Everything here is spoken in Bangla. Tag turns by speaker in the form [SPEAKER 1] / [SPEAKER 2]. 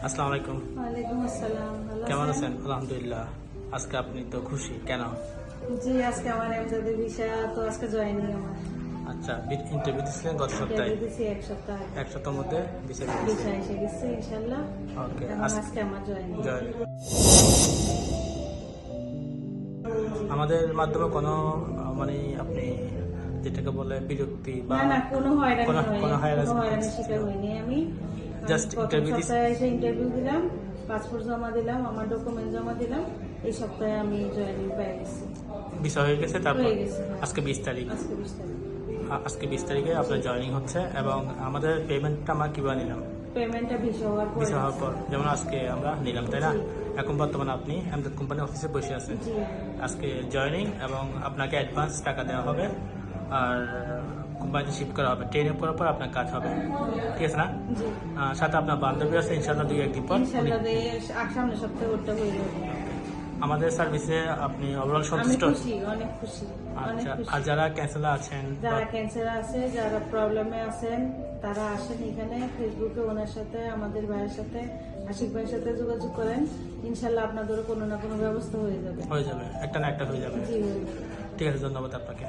[SPEAKER 1] আসসালামু আলাইকুম।
[SPEAKER 2] ওয়ালাইকুম আসসালাম। ভালো
[SPEAKER 1] কেমন আছেন? আলহামদুলিল্লাহ। আজকে আপনি তো খুশি কেন?
[SPEAKER 2] জি, আজকে আমার এমজাদের ভিসা তো আজকে জয়েনিং আমার।
[SPEAKER 1] আচ্ছা, ইন্টারভিউ দিয়েছিলেন গত সপ্তাহে।
[SPEAKER 2] ইন্টারভিউ দিছি এক সপ্তাহ আগে।
[SPEAKER 1] এক সপ্তাহের মধ্যে ভিসা
[SPEAKER 2] ভিসা
[SPEAKER 1] দিয়েছে।
[SPEAKER 2] এসে গেছে ইনশাআল্লাহ।
[SPEAKER 1] ওকে,
[SPEAKER 2] এবং আজকে আমার জয়েনিং।
[SPEAKER 1] আমাদের মাধ্যমে কোনো মানে আপনি যেটাকে বলে বিরক্তি বা
[SPEAKER 2] না কোনো হয়রানি
[SPEAKER 1] কোনো
[SPEAKER 2] হয়নি,
[SPEAKER 1] হয়রানি
[SPEAKER 2] কোনো হয়রানির শিকার হইনি আমি।
[SPEAKER 1] Just
[SPEAKER 2] প্রথম
[SPEAKER 1] interview
[SPEAKER 2] সপ্তাহে এসে ইন্টারভিউ দিলাম, পাসপোর্ট জমা দিলাম, আমার ডকুমেন্ট জমা দিলাম। এই সপ্তাহে আমি জয়েনিং পেয়ে গেছি।
[SPEAKER 1] ভিসা হয়ে গেছে। তারপর
[SPEAKER 2] হয়ে গেছে, হ্যাঁ।
[SPEAKER 1] আজকে 20 তারিখ।
[SPEAKER 2] আজকে 20 তারিখ।
[SPEAKER 1] আজকে 20 তারিখে আপনার জয়েনিং হচ্ছে এবং আমাদের পেমেন্টটা আমরা কিভাবে নিলাম?
[SPEAKER 2] পেমেন্টটা ভিসা হওয়ার পর।
[SPEAKER 1] ভিসা হওয়ার পর যেমন আজকে আমরা নিলাম, তাই না?
[SPEAKER 2] জি।
[SPEAKER 1] এখন বর্তমানে আপনি এমজাদ কোম্পানি অফিসে বসে আছেন।
[SPEAKER 2] জি।
[SPEAKER 1] আজকে জয়েনিং এবং আপনাকে অ্যাডভান্স টাকা দেওয়া হবে আর কোম্পানিতে শিফট করা হবে। ট্রেনে করার পর আপনার কাজ হবে, ঠিক আছে না?
[SPEAKER 2] জি।
[SPEAKER 1] সাথে আপনার বান্ধবী আছে ইনশাল্লাহ 2-1 দিন পর।
[SPEAKER 2] ইনশাআল্লাহ সামনের সপ্তাহে ওটা হয়ে যাবে।
[SPEAKER 1] আমাদের সার্ভিসে আপনি ওভারঅল
[SPEAKER 2] আমি
[SPEAKER 1] সন্তুষ্ট?
[SPEAKER 2] খুশি, অনেক খুশি, অনেক
[SPEAKER 1] আচ্ছা,
[SPEAKER 2] খুশি।
[SPEAKER 1] আর যারা ক্যান্সেল আছেন
[SPEAKER 2] যারা ক্যান্সার আছে, যারা প্রবলেমে আছেন, তারা আসেন এখানে ফেসবুকে ওনার সাথে, আমাদের ভাইয়ের সাথে, আশিক ভাইয়ের সাথে যোগাযোগ করেন। ইনশাল্লাহ আপনাদেরও কোনো না কোনো ব্যবস্থা হয়ে যাবে।
[SPEAKER 1] হয়ে যাবে, একটা না একটা হয়ে যাবে।
[SPEAKER 2] জি, হয়ে যাবে।
[SPEAKER 1] ঠিক আছে, ধন্যবাদ আপনাকে।